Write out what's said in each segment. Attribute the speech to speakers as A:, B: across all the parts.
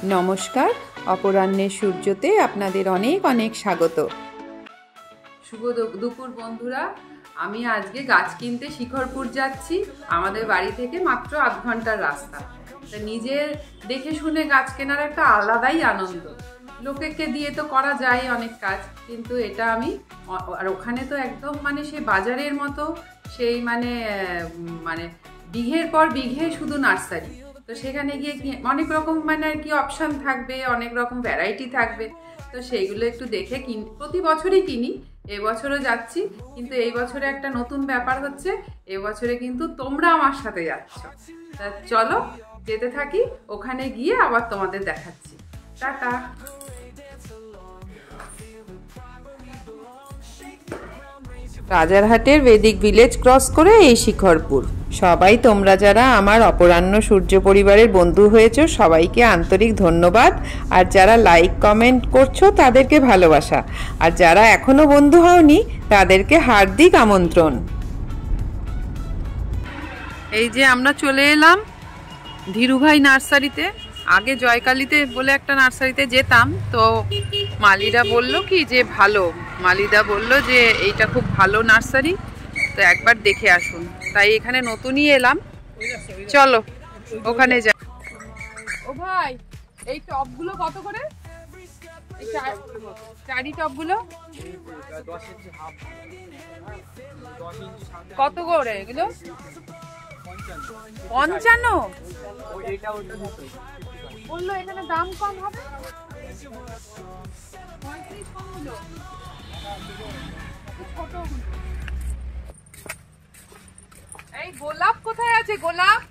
A: নমস্কার, অপরাহ্নের সূর্যতে আপনাদের অনেক অনেক স্বাগত। শুভ দুপুর বন্ধুরা। আমি আজকে গাছ কিনতে শিখরপুর যাচ্ছি। আমাদের বাড়ি থেকে মাত্র 8 ঘন্টার রাস্তা। তা নিজের দেখে শুনে গাছ কেনার একটা আলাদাই আনন্দ। লোকেকে দিয়ে তো করা যায় অনেক কাজ, কিন্তু এটা আমি আর ওখানে তো একদম মানে সেই বাজারের মতো সেই মানে বিঘের পর বিঘে শুধু নার্সারি। তো সেখানে গিয়ে অনেক রকম মানে আর কি অপশান থাকবে, অনেক রকম ভ্যারাইটি থাকবে। তো সেইগুলো একটু দেখে প্রতি বছরই কিনি, এবছরও যাচ্ছি। কিন্তু এই বছরে একটা নতুন ব্যাপার হচ্ছে, এবছরে কিন্তু তোমরা আমার সাথে যাচ্ছ। তা চলো যেতে থাকি, ওখানে গিয়ে আবার তোমাদের দেখাচ্ছি। টাটা। রাজারহাটের বেদিক ভিলেজ ক্রস করে এই শিখরপুর। সবাই তোমরা যারা আমার অপরাহ্ন সূর্য পরিবারের বন্ধু হয়েছো, সবাইকে আন্তরিক ধন্যবাদ। আর যারা লাইক কমেন্ট করছো তাদেরকে ভালোবাসা। আর যারা এখনো বন্ধু হওনি তাদেরকে হার্দিক আমন্ত্রণ। এই যে আমরা চলে এলাম ধীরুভাই নার্সারিতে। আগে জয়কালীতে বলে একটা নার্সারিতে যেতাম, তো মালিরা বলল কি যে ভালো, মালিদা বলল যে এইটা খুব ভালো নার্সারি, তো একবার দেখে আসুন। তাই এখানে নতুনই এলাম, চলো ওখানে যাই। ও ভাই, এই টবগুলো কত করে? এই চারি টবগুলো কত করে এগুলো? 55 বললো। এখানে দাম কম হবে। এই গোলাপ কোথায় আছে? গোলাপ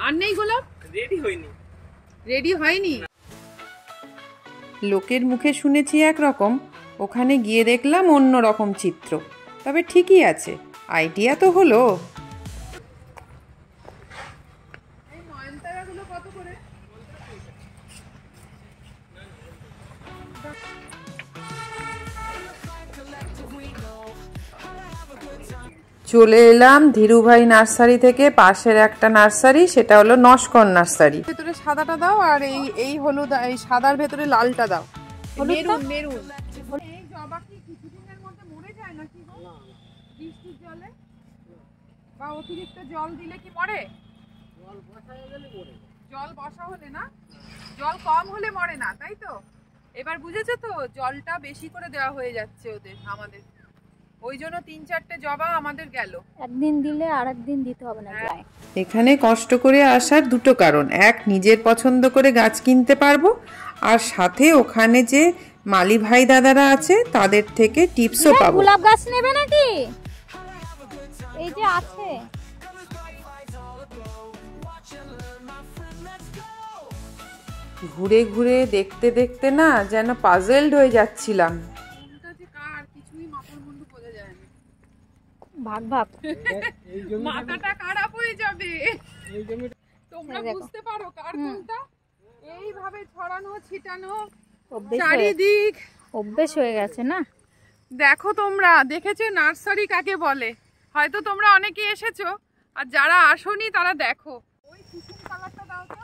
A: আর নেই? গোলাপ রেডি হয়নি। লোকের মুখে শুনেছি একরকম, ওখানে গিয়ে দেখলাম অন্য রকম চিত্র। তবে ঠিকই আছে, আইডিয়া তো হলো। চলে এলাম ধীরুভাই নার্সারি থেকে পাশের একটা নার্সারি, সেটা হলো নস্কর নার্সারি। ভেতরে সাদাটা দাও, আর এই হলুদ, এই সাদার ভেতরে লালটা দাও। Maroon maroon. এই জবা কি কিছুদিনের মধ্যে মরে যায় নাকি গো? বৃষ্টির জলে বা অতিরিক্ত জল দিলে কি মরে? জল বসা হলে মরে। জল বসা হলে না, জল কম হলে মরে না, তাই তো? এবার বুঝেছো তো, জলটা বেশি করে দেওয়া হয়ে যাচ্ছে ওদের, আমাদের। ওই জন্য 3-4টে জবা আমাদের গেল।
B: একদিন দিলে আর একদিন দিতে হবে না।
A: এখানে কষ্ট করে আসার দুটো কারণ, এক নিজের পছন্দ করে গাছ কিনতে পারবো, আর সাথে ওখানে যে মালি ভাই দাদারা আছে তাদের থেকে টিপসও পাবো।
B: গোলাপ গাছ নেবে নাকি? এই যে আছে।
A: ঘুরে ঘুরে দেখতে দেখতে না যেন পাজলড হয়ে যাচ্ছিলাম।
B: ভাগ ভাগ
A: মাথাটা খারাপ হয়ে যাবে। তোমরা বুঝতে পারো কার কোনটা? এইভাবে ছড়ানো ছিটানো চারিদিক
B: অভ্যেস হয়ে গেছে না।
A: দেখো, তোমরা দেখেছো নার্সারি কাকে বলে? হয়তো তোমরা অনেকে এসেছো, আর যারা আসোনি তারা দেখো। ওই কুসুম কালারটা দাও তো।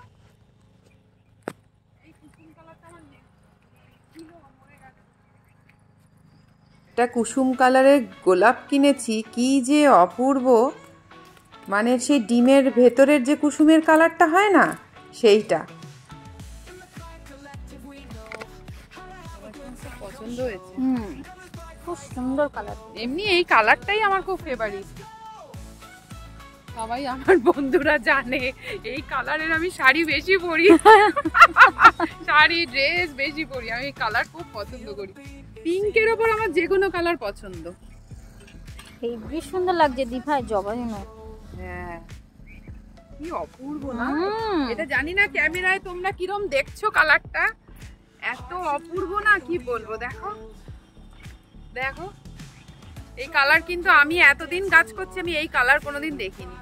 A: এই কুসুম কালারটা আমার ছিল, মরে গেল। একটা কুসুম কালারের গোলাপ কিনেছি, কি যে অপূর্ব! মানে সেই ডিমের ভেতরের যে কুসুমের কালারটা হয় না, সেইটা পছন্দ হয়েছে।
B: খুব সুন্দর কালার।
A: এমনি এই কালারটাই আমার খুব ফেভারিট। সবাই আমার বন্ধুরা জানে এই কালারের আমি শাড়ি বেশি পরি, শাড়ি ড্রেস বেশি পরি। আমি এই কালার খুব পছন্দ করি। পিঙ্কের ওপর আমার যে কোনো কালার পছন্দ।
B: এই বেশ সুন্দর লাগছে দিভাই, জবা যেন।
A: হ্যাঁ, কি অপূর্ব না? এটা জানি না ক্যামেরায় তোমরা কিরম দেখছো কালারটা, এত অপূর্ব না, কি বলবো। দেখো দেখো এই কালার, কিন্তু আমি এতদিন গাছ করছি, আমি এই কালার কোনোদিন দেখিনি।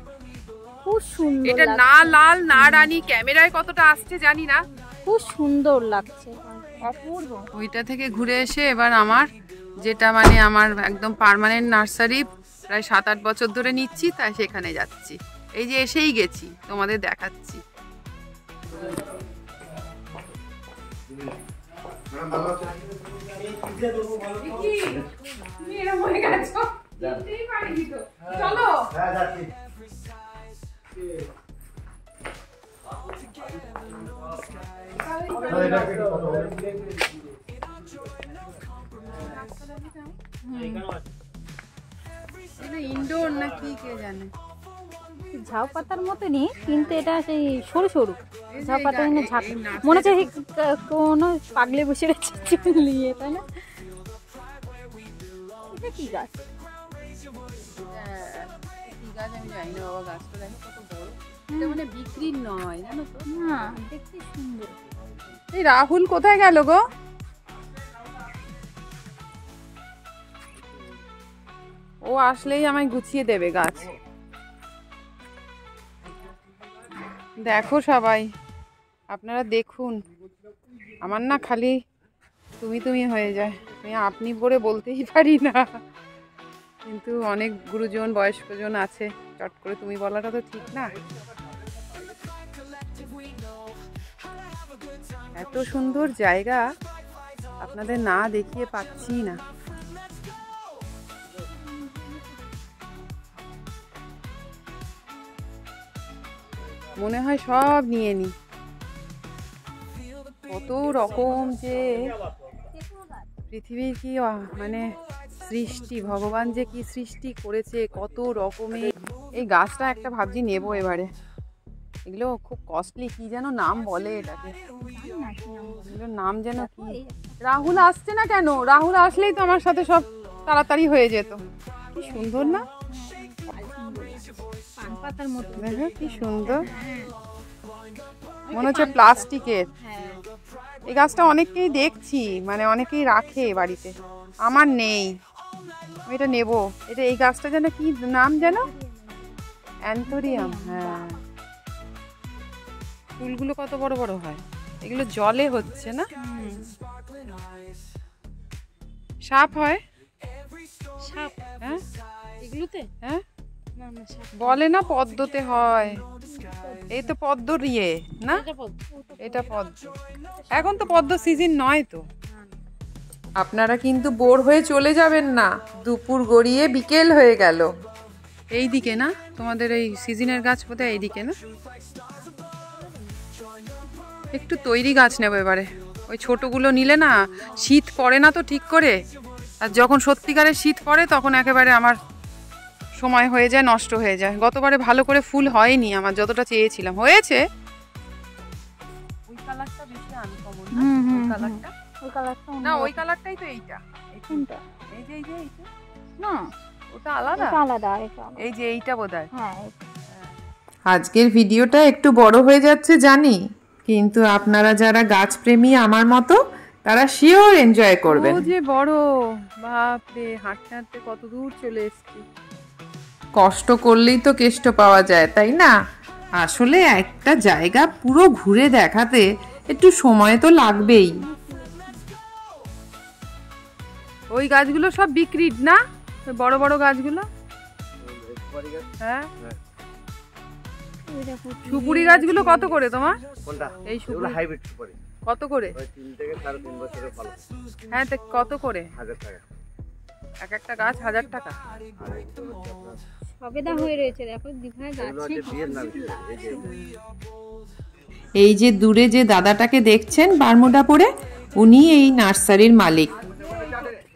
B: খুব সুন্দর।
A: এটা না লাল না রানী, ক্যামেরায় কতটা আসছে জানি না,
B: খুব সুন্দর লাগছে,
A: অপূর্ব। ওইটা থেকে ঘুরে এসে এবার আমার যেটা মানে আমার একদম পার্মানেন্ট নার্সারি, প্রায় 7-8 বছর ধরে নিচ্ছি, তাই সেখানে যাচ্ছি। এই যে এসেই গেছি, তোমাদের দেখাচ্ছি। চলো ইনডোর না কি কে জানে,
B: ঝাউ পাতার মতনই, কিন্তু এটা সেই সরু সরু ঝাউ পাতা, ঝাঁক মনে হচ্ছে কোনো পাগলে বসে রয়েছে নিয়ে, তাই না? এটা কি গাছ?
A: কি গাছ আমি জানি না বাবা, গাছটা দেখো কত বড়। এটা মানে বিক্রির নয়, জানো তো?
B: না, দেখতে সুন্দর।
A: এই রাহুল কোথায় গেল গো? ও আসলেই আমায় গুছিয়ে দেবে গাছ। দেখো সবাই, আপনারা দেখুন, আমার না খালি তুমি তুমি হয়ে যায়, আমি আপনি বলে বলতেই পারি না, কিন্তু অনেক গুরুজন বয়স্কজন আছে, চট করে তুমি বলাটা তো ঠিক না। এত সুন্দর জায়গা আপনাদের না দেখিয়ে পাচ্ছি না। মনে হয় সব নিয়ে নি, কত রকম যে পৃথিবীর কি মানে সৃষ্টি, ভগবান যে কি সৃষ্টি করেছে কত রকমের। এই গাছটা একটা ভাবছি নেবো এবারে, এগুলো খুব কস্টলি, কি যেন নাম বলে এটাকে, এগুলোর নাম যেন কি। রাহুল আসছে না কেন? রাহুল আসলেই তো আমার সাথে সব তাড়াতাড়ি হয়ে যেত। কি সুন্দর না,
B: পাতার মতো,
A: দেখো কি সুন্দর, মনে হচ্ছে প্লাস্টিকের। এই গাছটা অনেকেই দেখছি, মানে অনেকেই রাখে বাড়িতে, আমার নেই, আমি এটা নেবো। এটা এই গাছটা যেন কি নাম যেন, অ্যান্থোরিয়াম। হ্যাঁ, ফুলগুলো কত বড় বড় হয়, এগুলো জলে হচ্ছে না। সাপ হয়,
B: সাপ?
A: হ্যাঁ
B: এগুলোতে?
A: হ্যাঁ বলে না পদ্মতে হয়, এই তো পদ্মর ইয়ে না, এটা পদ্ম। এখন তো পদ্ম সিজন নয় তো। আপনারা কিন্তু বোর হয়ে চলে যাবেন না, দুপুর গড়িয়ে বিকেল হয়ে গেল। এই দিকে না তোমাদের এই সিজনের গাছ বোধহয় এইদিকে না? একটু তৈরি গাছ নেবো এবারে, ওই ছোটগুলো নিলে না শীত পড়ে না তো ঠিক করে, আর যখন সত্যিকারের শীত পড়ে তখন একেবারে আমার সময় হয়ে যায়, নষ্ট হয়ে যায়। গতবারে ভালো করে ফুল হয়নি আমার, যতটা চেয়েছিলাম। হয়েছে ওই কালারটা বেশি আনকমন না, ওই কালারটা,
B: ওই কালারটা
A: না ওই কালারটাই তো এইটা,
B: কোনটা?
A: এই যে এইটা
B: না,
A: ওটা আলাদা,
B: এটা আলাদা, এটা
A: এই যে এইটা বোধহয়।
B: হ্যাঁ।
A: আজকের ভিডিওটা একটু বড় হয়ে যাচ্ছে জানি, কিন্তু আপনারা যারা গাছ প্রেমী আমার মতো, তারা শিওর এনজয় করবেন। ও যে বড়, বাপ রে, হাঁটতে হাঁটতে কত দূর চলে এসেছি। কষ্ট করলেই তো কেষ্ট পাওয়া যায়, তাই না? আসলে একটা জায়গা পুরো ঘুরে দেখাতে একটু সময় তো লাগবেই। ওই গাছগুলো সব বিক্রির না, বড় বড় গাছগুলো? হ্যাঁ, সুপুরি গাছগুলো কত করে তোমার? এই সুপুরি হাইব্রিড সুপুরি কত করে? 3 থেকে 3.5 বছরের ফল। হ্যাঁ, তো কত করে? 1000 টাকা এক একটা গাছ, 1000 টাকা।
B: সবেদা হয়ে রয়েছে, দেখো দীঘায় গাছ।
A: এই যে দূরে যে দাদাটাকে দেখছেন বারমুডা পরে, উনি এই নার্সারির মালিক।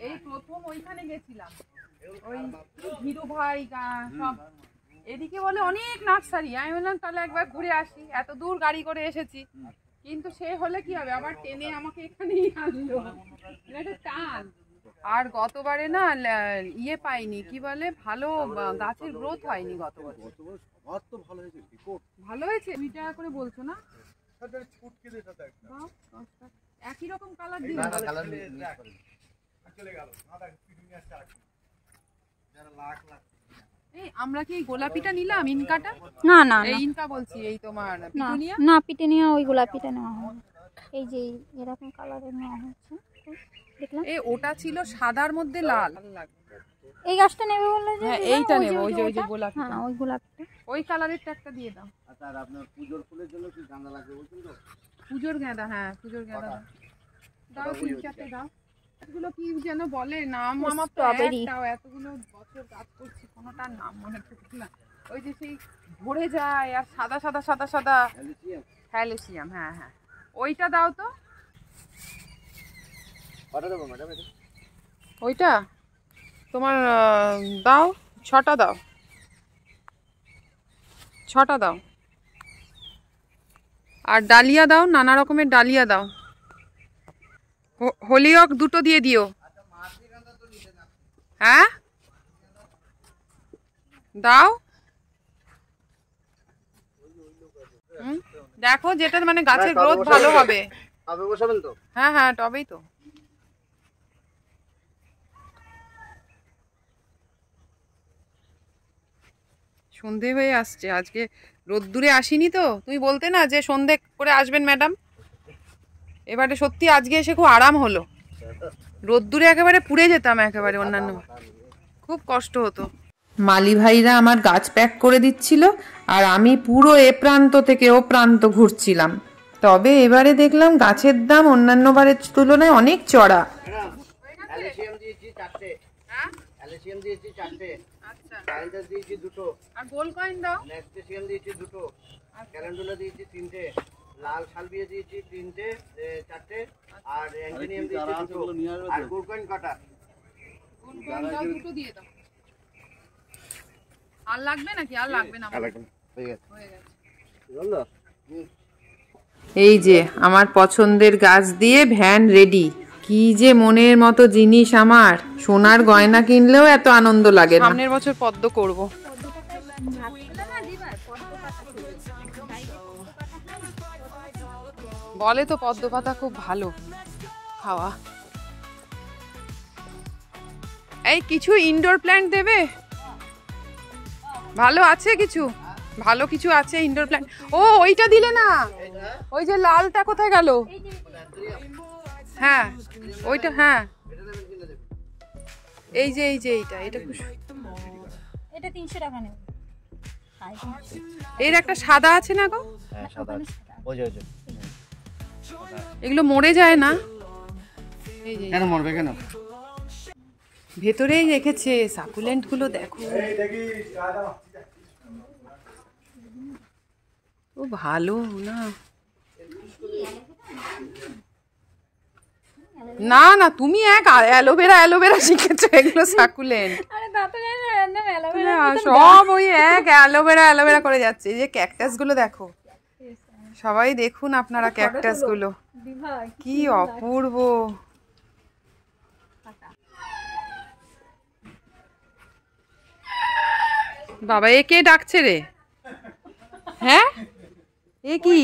A: এই প্রথম ওইখানে গেছিলাম, ওই হিরো ভাই সব এদিকে বলে অনেক নার্সারি, আমি বললাম তাহলে একবার ঘুরে আসি, এত দূর গাড়ি করে এসেছি, কিন্তু সে হলে কি হবে, আবার টেনে আমাকে এখানেই আনলো, এটা টান। আর গতবারে না ইয়ে পাইনি, কি বলে, ভালো গাছের গ্রোথ হয়নি গতবারে। ভালো হয়েছে, 2 টাকা করে বলছো না? একই রকম কালার দিন। এই আমরা কি গোলাপিটা নিলাম, ইনকাটা?
B: না না,
A: এই ইনকা বলছি, এই তোমার পিটুনিয়া
B: না, পিটুনিয়া ওই গোলাপিটা নেওয়া হয়, এই যে এরকম কালারের নেওয়া হচ্ছে, দেখলাম।
A: এই ওটা ছিল সাদার মধ্যে লাল,
B: এই গাছটা নেবে বললে যে
A: হ্যাঁ এইটা নেব, ওই যে গোলাপ,
B: হ্যাঁ ওই গোলাপটা,
A: ওই কালারেরটা একটা দিয়ে দাও।
C: আচ্ছা আর আপনার পূজোর ফুলের জন্য কি গাঁদা লাগবে বলছেন তো?
A: পুজোর গাঁদা, হ্যাঁ পুজোর গাঁদা দাও, 3-4টে দাও। এগুলো কি যেন বলে নাম, আমার তো একটাও, এতগুলো বছর কাজ করছি কোনোটার নাম মনে থাকছে না। ওই যে সেই ভরে যায় আর সাদা সাদা সাদা সাদা, হ্যালেসিয়াম, হ্যাঁ হ্যাঁ ওইটা দাও তো।
C: কটা দেবো ম্যাডাম?
A: ওইটা তোমার দাও, 6টা দাও, 6টা দাও। আর ডালিয়া দাও, নানা রকমের ডালিয়া দাও। হলিওক 2টো দিয়ে দিও। হ্যাঁ দাও। দেখো যেটা মানে গাছের গ্রোথ ভালো হবে।
C: টবে বসাবেন তো?
A: হ্যাঁ হ্যাঁ টবেই তো। সন্ধে হয়ে আসছে, আজকে রোদ্দুরে আসিনি তো। তুমি বলতে না যে সন্ধে করে আসবেন ম্যাডাম, এবারে সত্যি আজকে এসে খুব আরাম হলো। রোদ্দুরে একেবারে পুড়ে যেতাম একেবারে, অন্যান্য খুব কষ্ট হতো। মালি ভাইরা আমার গাছ প্যাক করে দিচ্ছিল আর আমি পুরো এ প্রান্ত থেকে ও প্রান্ত ঘুরছিলাম। তবে এবারে দেখলাম গাছের দাম অন্যান্য বারের তুলনায় অনেক চড়া।
C: অ্যালিসিয়াম দিয়েছি 4টে, অ্যালিসিয়াম দিয়েছি 4টে, আচ্ছা সাইন্টাস দিয়েছি 2টো,
A: আর গোল কয়েন দাও।
C: নেক্সটেসিয়াম দিয়েছি 2টো, ক্যালেন্ডুলা দিয়েছি 3টে, লাল সালভিয়া দিয়েছি 3টে 4টে, আর অ্যান্টিনিয়াম দিয়েছি 2টো, আর গোল্ড কয়েন কটা?
A: গোল কয়েন দাও 2টো দিয়ে দাও। আর লাগবে নাকি? আর লাগবে না,
C: হয়ে গেছে।
A: এই যে আমার পছন্দের গাছ দিয়ে ভ্যান রেডি। কি যে মনের মতো জিনিস আমার, সোনার গয়না কিনলেও এত আনন্দ লাগে না। সামনের বছর পদ্ম করব। বলে তো পদ্ম পাতা খুব ভালো খাওয়া। এই কিছু ইনডোর প্ল্যান্ট দেবে? ভালো আছে কিছু, ভালো কিছু আছে ইনডোর প্ল্যান্ট। ও ওইটা দিলে না, ওই যে লালটা কোথায় গেল? হ্যাঁ ওইটা, হ্যাঁ এই যে এইটা, এটা
B: এটা 300 টাকা নেব।
A: এর একটা সাদা আছে না গো?
C: হ্যাঁ সাদা, ওই যে
A: এগুলো মরে যায় না? এই যে
C: কেন মরবে কেন?
A: ভেতরেই রেখেছে সাকুলেন্ট গুলো, দেখো ও ভালো না। না না তুমি এক অ্যালোভেরা শিখেছো, এগুলো সাকুলেন্ট।
B: আরে দাদা জানি না রান্না অ্যালোভেরা
A: সব ওই এক অ্যালোভেরা করে যাচ্ছে। এই যে ক্যাকটাস গুলো দেখো, সবাই দেখুন আপনারা ক্যাকটাস গুলো কি অপূর্ব। বাবা এ কে ডাকছে রে? হ্যাঁ এ কি?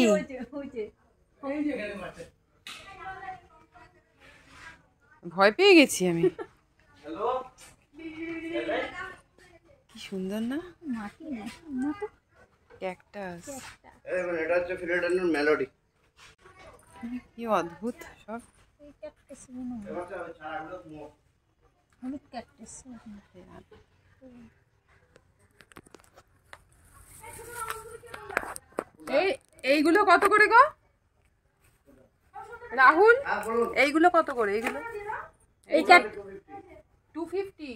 A: ভয় পেয়ে গেছি আমি। কি সুন্দর না ক্যাকটাস,
C: এটা হচ্ছে ফিলাডেলফিয়ার মেলোডি।
A: কি অদ্ভুত সব। এইগুলো কত করে গো রাহুল? এইগুলো কত করে? এইগুলো
B: এই ক্যাট
A: 250।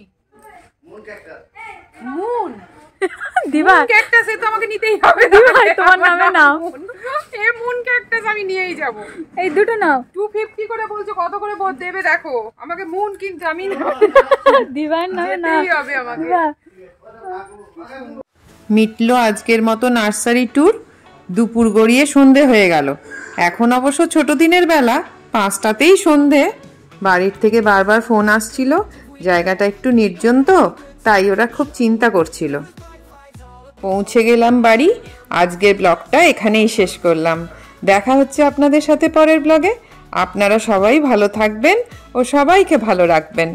C: মুন
A: মুন
B: দিবা
A: ক্যাকটাস, এ তো আমাকে নিতেই হবে।
B: তোমার নামে নাও,
A: এই মুন ক্যাকটাস আমি নিয়েই যাব।
B: এই দুটো নাও।
A: 250 করে বলছো, কত করে দেবে দেখো। আমাকে মুন কিনতে, আমি
B: দিবার নামে না
A: হবে আমাকে। মিটলো আজকের মতো নার্সারি ট্যুর। দুপুর গড়িয়ে সন্ধে হয়ে গেল। এখন অবশ্য ছোট দিনের বেলা, 5টাতেই সন্ধে। বাড়ির থেকে বারবার ফোন আসছিল, জায়গাটা একটু নির্জন তো, তাই ওরা খুব চিন্তা করছিল। পৌঁছে গেলাম বাড়ি। আজকের ব্লগটা এখানেই শেষ করলাম। দেখা হচ্ছে আপনাদের সাথে পরের ব্লগে। আপনারা সবাই ভালো থাকবেন ও সবাইকে ভালো রাখবেন।